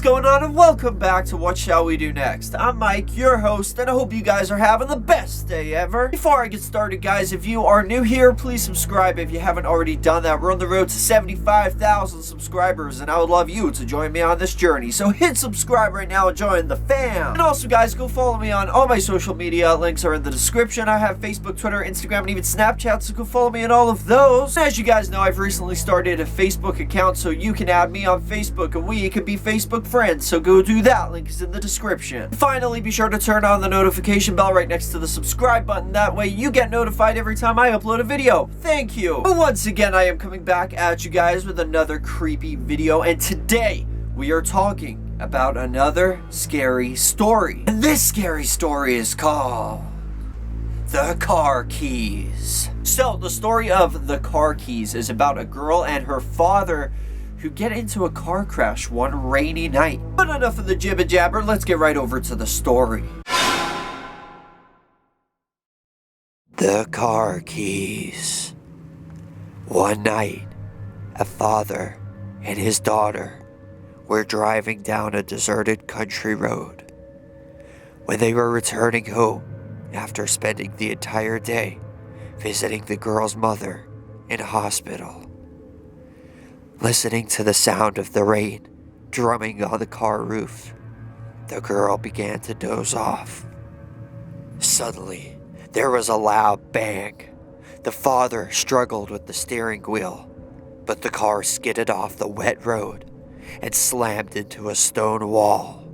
going on, and welcome back to What Shall We Do Next? I'm Mike, your host, and I hope you guys are having the best day ever. Before I get started, guys, if you are new here, please subscribe if you haven't already done that. We're on the road to 75,000 subscribers, and I would love you to join me on this journey. So hit subscribe right now and join the fam. And also, guys, go follow me on all my social media. Links are in the description. I have Facebook, Twitter, Instagram, and even Snapchat, so go follow me on all of those. And as you guys know, I've recently started a Facebook account, so you can add me on Facebook, and we could be Facebook friends, so go do that. Link is in the description. Finally, be sure to turn on the notification bell right next to the subscribe button. That way you get notified every time I upload a video. Thank you. But once again, I am coming back at you guys with another creepy video, and today we are talking about another scary story. And this scary story is called The Car Keys. So, the story of The Car Keys is about a girl and her father who get into a car crash one rainy night. But enough of the jibber jabber, let's get right over to the story. The Car Keys. One night, a father and his daughter were driving down a deserted country road. When they were returning home after spending the entire day visiting the girl's mother in a hospital, listening to the sound of the rain drumming on the car roof, the girl began to doze off. Suddenly, there was a loud bang. The father struggled with the steering wheel, but the car skidded off the wet road and slammed into a stone wall.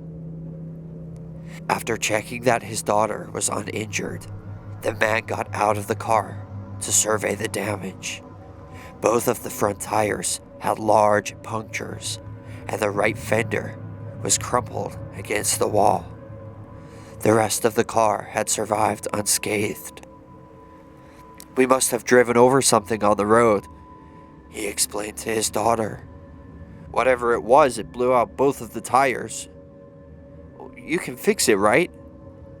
After checking that his daughter was uninjured, the man got out of the car to survey the damage. Both of the front tires had large punctures, and the right fender was crumpled against the wall. The rest of the car had survived unscathed. "We must have driven over something on the road," he explained to his daughter. "Whatever it was, it blew out both of the tires." "You can fix it, right?"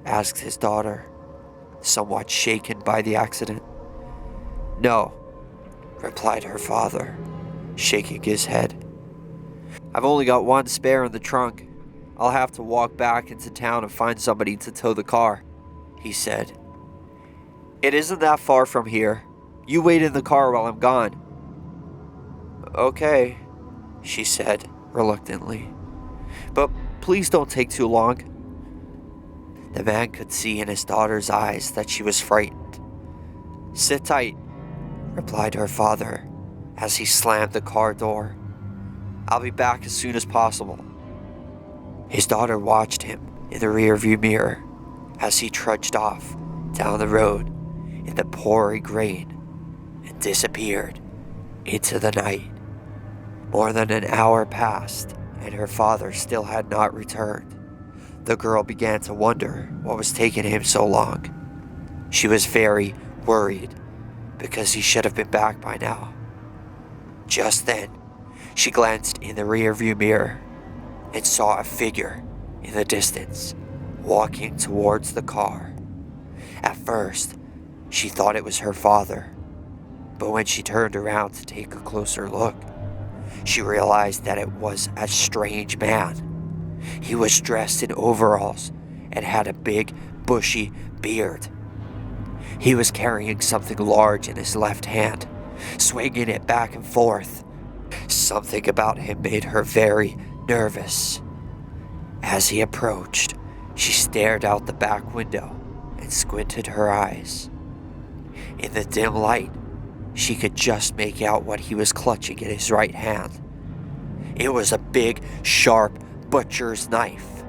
asked his daughter, somewhat shaken by the accident. "No," replied her father, shaking his head. "I've only got one spare in the trunk. I'll have to walk back into town and find somebody to tow the car," he said. "It isn't that far from here. You wait in the car while I'm gone." "Okay," she said reluctantly. "But please don't take too long." The man could see in his daughter's eyes that she was frightened. "Sit tight," replied her father as he slammed the car door. "I'll be back as soon as possible." His daughter watched him in the rearview mirror as he trudged off down the road in the pouring rain and disappeared into the night. More than an hour passed, and her father still had not returned. The girl began to wonder what was taking him so long. She was very worried because he should have been back by now. Just then, she glanced in the rearview mirror and saw a figure in the distance walking towards the car. At first, she thought it was her father, but when she turned around to take a closer look, she realized that it was a strange man. He was dressed in overalls and had a big, bushy beard. He was carrying something large in his left hand, swinging it back and forth. Something about him made her very nervous. As he approached, she stared out the back window and squinted her eyes. In the dim light, she could just make out what he was clutching in his right hand. It was a big, sharp butcher's knife.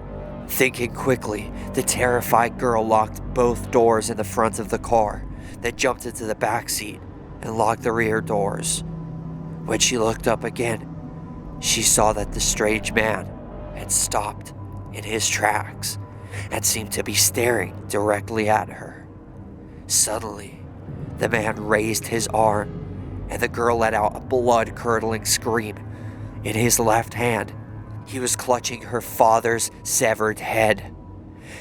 Thinking quickly, the terrified girl locked both doors in the front of the car, then jumped into the back seat and locked the rear doors. When she looked up again, she saw that the strange man had stopped in his tracks and seemed to be staring directly at her. Suddenly, the man raised his arm, and the girl let out a blood-curdling scream. In his left hand, he was clutching her father's severed head.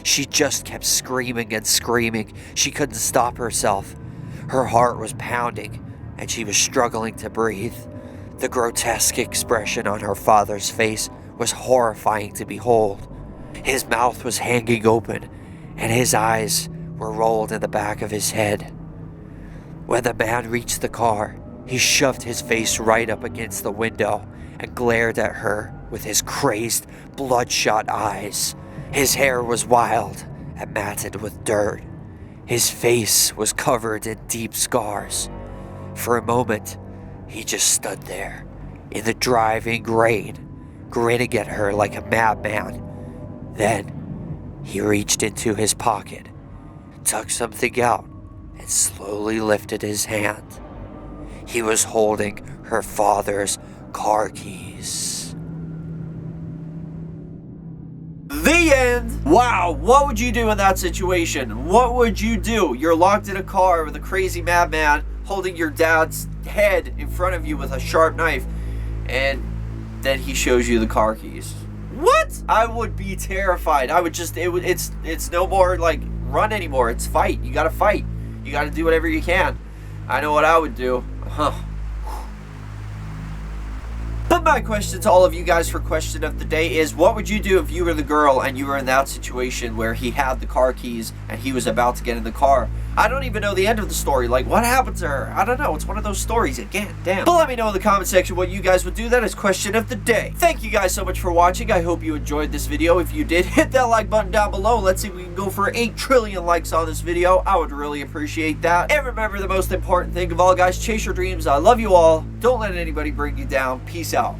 She just kept screaming and screaming. She couldn't stop herself. Her heart was pounding, and she was struggling to breathe. The grotesque expression on her father's face was horrifying to behold. His mouth was hanging open, and his eyes were rolled in the back of his head. When the man reached the car, he shoved his face right up against the window and glared at her with his crazed, bloodshot eyes. His hair was wild and matted with dirt. His face was covered in deep scars. For a moment, he just stood there in the driving rain, grinning at her like a madman. Then, he reached into his pocket, took something out, and slowly lifted his hand. He was holding her father's car keys. The end! Wow, what would you do in that situation? What would you do? You're locked in a car with a crazy madman holding your dad's head in front of you with a sharp knife, and then he shows you the car keys. What? I would be terrified. I would just, it's no more like run anymore. It's fight. You gotta fight. You gotta do whatever you can. I know what I would do. But my question to all of you guys for question of the day is, what would you do if you were the girl and you were in that situation where he had the car keys and he was about to get in the car? I don't even know the end of the story. Like, what happened to her? I don't know. It's one of those stories again. Damn. But let me know in the comment section what you guys would do. That is question of the day. Thank you guys so much for watching. I hope you enjoyed this video. If you did, hit that like button down below. Let's see if we can go for 8 trillion likes on this video. I would really appreciate that. And remember the most important thing of all, guys, chase your dreams. I love you all. Don't let anybody bring you down. Peace out.